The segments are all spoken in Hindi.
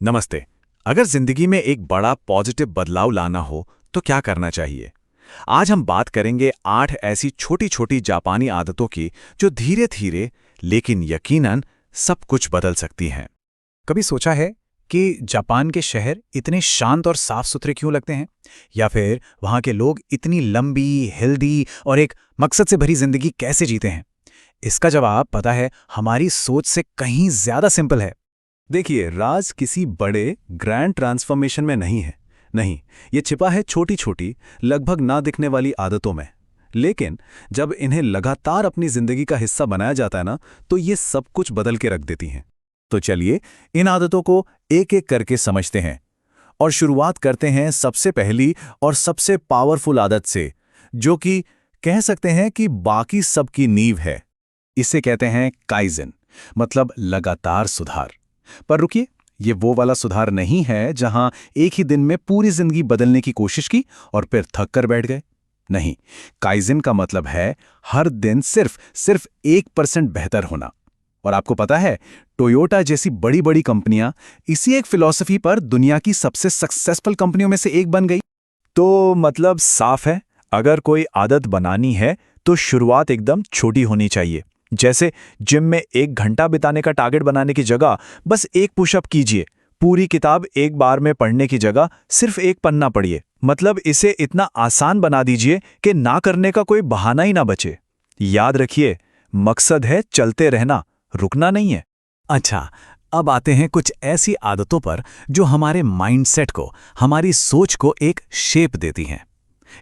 नमस्ते। अगर जिंदगी में एक बड़ा पॉजिटिव बदलाव लाना हो तो क्या करना चाहिए? आज हम बात करेंगे 8 ऐसी छोटी छोटी जापानी आदतों की जो धीरे धीरे लेकिन यकीनन सब कुछ बदल सकती हैं। कभी सोचा है कि जापान के शहर इतने शांत और साफ सुथरे क्यों लगते हैं? या फिर वहाँ के लोग इतनी लंबी, हेल्दी और एक मकसद से भरी जिंदगी कैसे जीते हैं? इसका जवाब पता है हमारी सोच से कहीं ज्यादा सिंपल है। देखिए, राज किसी बड़े ग्रैंड ट्रांसफॉर्मेशन में नहीं है। नहीं, ये छिपा है छोटी छोटी, लगभग ना दिखने वाली आदतों में। लेकिन जब इन्हें लगातार अपनी जिंदगी का हिस्सा बनाया जाता है ना, तो ये सब कुछ बदल के रख देती हैं। तो चलिए इन आदतों को एक एक करके समझते हैं और शुरुआत करते हैं सबसे पहली और सबसे पावरफुल आदत से, जो कि कह सकते हैं कि बाकी सबकी नींव है। इसे कहते हैं काइज़न, मतलब लगातार सुधार। पर रुकिए, ये वो वाला सुधार नहीं है जहां एक ही दिन में पूरी जिंदगी बदलने की कोशिश की और फिर थक कर बैठ गए। नहीं, काइज़न का मतलब है हर दिन सिर्फ 1% बेहतर होना। और आपको पता है, टोयोटा जैसी बड़ी बड़ी कंपनियां इसी एक फिलॉसफी पर दुनिया की सबसे सक्सेसफुल कंपनियों में से एक बन गई। तो मतलब साफ है, अगर कोई आदत बनानी है तो शुरुआत एकदम छोटी होनी चाहिए। जैसे जिम में 1 घंटा बिताने का टारगेट बनाने की जगह बस 1 पुशअप कीजिए। पूरी किताब एक बार में पढ़ने की जगह सिर्फ 1 पन्ना पढ़िए। मतलब इसे इतना आसान बना दीजिए कि ना करने का कोई बहाना ही ना बचे। याद रखिए, मकसद है चलते रहना, रुकना नहीं है। अच्छा, अब आते हैं कुछ ऐसी आदतों पर जो हमारे माइंडसेट को, हमारी सोच को एक शेप देती हैं।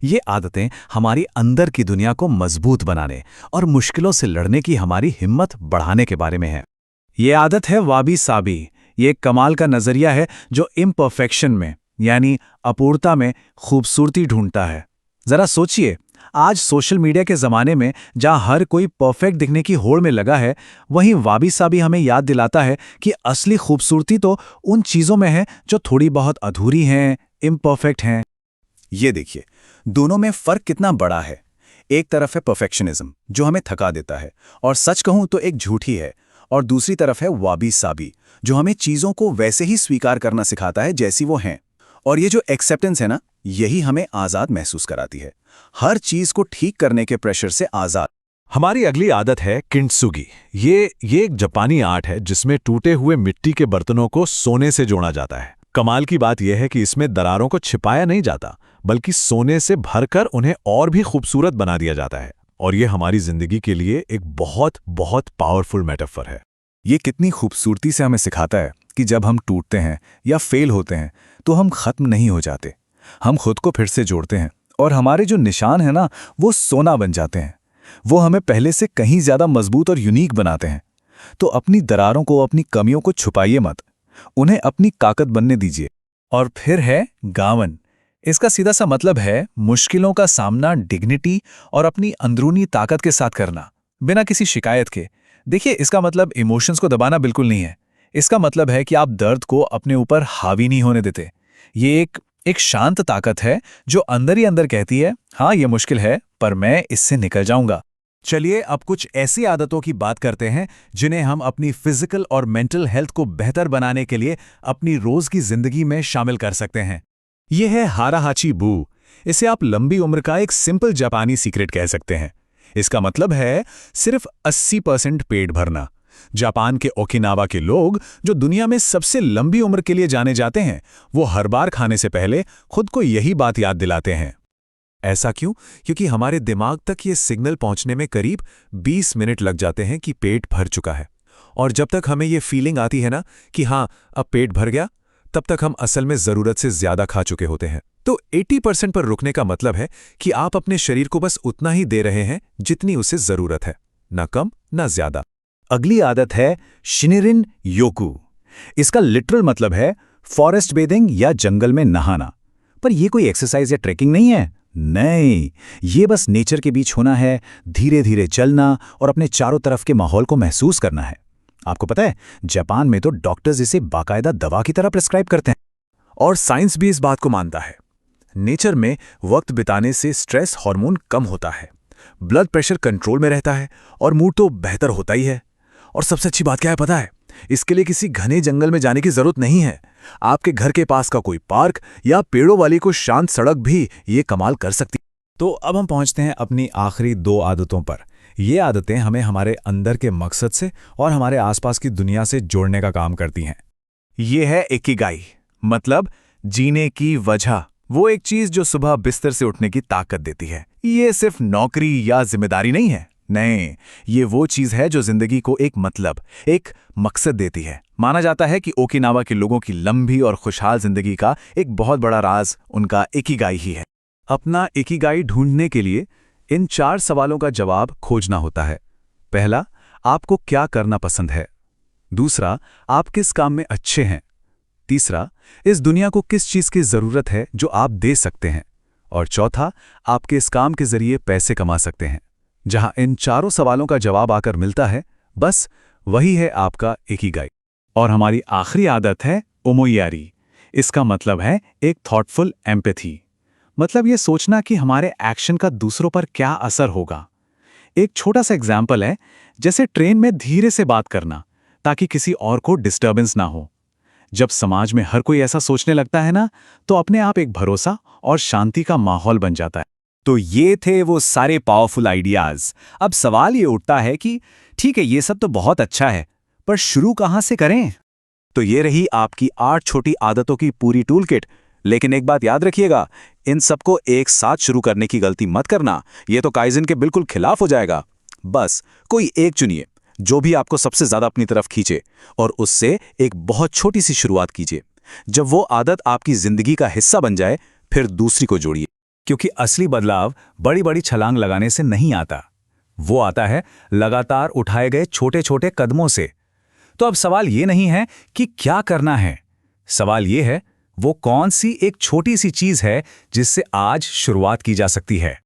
ये आदतें हमारी अंदर की दुनिया को मजबूत बनाने और मुश्किलों से लड़ने की हमारी हिम्मत बढ़ाने के बारे में है। ये आदत है वाबी साबी। ये एक कमाल का नजरिया है जो इम्परफेक्शन में, यानी अपूर्णता में खूबसूरती ढूंढता है। जरा सोचिए, आज सोशल मीडिया के जमाने में जहां हर कोई परफेक्ट दिखने की होड़ में लगा है, वहीं वाबी साबी हमें याद दिलाता है कि असली खूबसूरती तो उन चीजों में है जो थोड़ी बहुत अधूरी हैं, इम्परफेक्ट हैं। ये देखिए, दोनों में फर्क कितना बड़ा है। एक तरफ है परफेक्शनिज्म, जो हमें थका देता है और सच कहूं तो एक झूठी है। और दूसरी तरफ है वाबी साबी, जो हमें चीजों को वैसे ही स्वीकार करना सिखाता है जैसी वो हैं। और ये जो एक्सेप्टेंस है ना, यही हमें आजाद महसूस कराती है, हर चीज को ठीक करने के प्रेशर से आजाद। हमारी अगली आदत है किंटसुगी। ये एक जापानी आर्ट है जिसमें टूटे हुए मिट्टी के बर्तनों को सोने से जोड़ा जाता है। कमाल की बात यह है कि इसमें दरारों को छिपाया नहीं जाता, बल्कि सोने से भरकर उन्हें और भी खूबसूरत बना दिया जाता है। और ये हमारी जिंदगी के लिए एक बहुत बहुत पावरफुल मेटाफर है। ये कितनी खूबसूरती से हमें सिखाता है कि जब हम टूटते हैं या फेल होते हैं तो हम खत्म नहीं हो जाते, हम खुद को फिर से जोड़ते हैं और हमारे जो निशान हैं ना, वो सोना बन जाते हैं। वो हमें पहले से कहीं ज्यादा मजबूत और यूनिक बनाते हैं। तो अपनी दरारों को, अपनी कमियों को छुपाइए मत, उन्हें अपनी ताकत बनने दीजिए। और फिर है गावन। इसका सीधा सा मतलब है मुश्किलों का सामना डिग्निटी और अपनी अंदरूनी ताकत के साथ करना, बिना किसी शिकायत के। देखिए, इसका मतलब इमोशंस को दबाना बिल्कुल नहीं है। इसका मतलब है कि आप दर्द को अपने ऊपर हावी नहीं होने देते। ये एक शांत ताकत है जो अंदर ही अंदर कहती है, हाँ ये मुश्किल है पर मैं इससे निकल जाऊंगा। चलिए अब कुछ ऐसी आदतों की बात करते हैं जिन्हें हम अपनी फिजिकल और मेंटल हेल्थ को बेहतर बनाने के लिए अपनी रोज की जिंदगी में शामिल कर सकते हैं। यह है हाराहाची बू। इसे आप लंबी उम्र का एक सिंपल जापानी सीक्रेट कह सकते हैं। इसका मतलब है सिर्फ 80% पेट भरना। जापान के ओकिनावा के लोग, जो दुनिया में सबसे लंबी उम्र के लिए जाने जाते हैं, वो हर बार खाने से पहले खुद को यही बात याद दिलाते हैं। ऐसा क्यों? क्योंकि हमारे दिमाग तक ये सिग्नल पहुंचने में करीब 20 मिनट लग जाते हैं कि पेट भर चुका है। और जब तक हमें ये फीलिंग आती है ना कि हाँ अब पेट भर गया, तब तक हम असल में जरूरत से ज्यादा खा चुके होते हैं। तो 80% पर रुकने का मतलब है कि आप अपने शरीर को बस उतना ही दे रहे हैं जितनी उसे जरूरत है, ना कम ना ज्यादा। अगली आदत है शिनिरिन योकू। इसका लिटरल मतलब है फॉरेस्ट बेदिंग या जंगल में नहाना। पर यह कोई एक्सरसाइज या ट्रैकिंग नहीं है। नहीं, ये बस नेचर के बीच होना है, धीरे धीरे चलना और अपने चारों तरफ के माहौल को महसूस करना है। आपको पता है, जापान में तो डॉक्टर्स इसे बाकायदा दवा की तरह प्रिस्क्राइब करते हैं। और साइंस भी इस बात को मानता है। नेचर में वक्त बिताने से स्ट्रेस हार्मोन कम होता है, ब्लड प्रेशर कंट्रोल में रहता है और मूड तो बेहतर होता ही है। और सबसे अच्छी बात क्या है पता है? इसके लिए किसी घने जंगल में जाने की जरूरत नहीं है। आपके घर के पास का कोई पार्क या पेड़ों वाली कोई शांत सड़क भी ये कमाल कर सकती। तो अब हम पहुंचते हैं अपनी आखिरी 2 आदतों पर। ये आदतें हमें हमारे अंदर के मकसद से और हमारे आसपास की दुनिया से जोड़ने का काम करती हैं। ये है इकिगाई, मतलब जीने की वजह। वो एक चीज जो सुबह बिस्तर से उठने की ताकत देती है। ये सिर्फ नौकरी या जिम्मेदारी नहीं है, नहीं, ये वो चीज है जो जिंदगी को एक मतलब, एक मकसद देती है। माना जाता है कि ओकिनावा के लोगों की लंबी और खुशहाल जिंदगी का एक बहुत बड़ा राज उनका इकिगाई ही है। अपना इकिगाई ढूंढने के लिए इन 4 सवालों का जवाब खोजना होता है। पहला, आपको क्या करना पसंद है। दूसरा, आप किस काम में अच्छे हैं। तीसरा, इस दुनिया को किस चीज की जरूरत है जो आप दे सकते हैं। और चौथा, आपके इस काम के जरिए पैसे कमा सकते हैं। जहां इन 4 सवालों का जवाब आकर मिलता है, बस वही है आपका इकिगाई। और हमारी आखिरी आदत है ओमोयारी। इसका मतलब है एक थॉटफुल एम्पैथी, मतलब ये सोचना कि हमारे एक्शन का दूसरों पर क्या असर होगा। एक छोटा सा एग्जाम्पल है, जैसे ट्रेन में धीरे से बात करना ताकि किसी और को डिस्टर्बेंस ना हो। जब समाज में हर कोई ऐसा सोचने लगता है ना, तो अपने आप एक भरोसा और शांति का माहौल बन जाता है। तो ये थे वो सारे पावरफुल आइडियाज। अब सवाल ये उठता है कि ठीक है, ये सब तो बहुत अच्छा है, पर शुरू कहां से करें? तो ये रही आपकी 8 छोटी आदतों की पूरी टूल किट। लेकिन एक बात याद रखिएगा, इन सबको एक साथ शुरू करने की गलती मत करना, ये तो काइजन के बिल्कुल खिलाफ हो जाएगा। बस कोई एक चुनिए जो भी आपको सबसे ज्यादा अपनी तरफ खींचे और उससे एक बहुत छोटी सी शुरुआत कीजिए। जब वो आदत आपकी जिंदगी का हिस्सा बन जाए, फिर दूसरी को जोड़िए। क्योंकि असली बदलाव बड़ी बड़ी छलांग लगाने से नहीं आता, वो आता है लगातार उठाए गए छोटे छोटे कदमों से। तो अब सवाल ये नहीं है कि क्या करना है, सवाल ये है वो कौन सी एक छोटी सी चीज है जिससे आज शुरुआत की जा सकती है।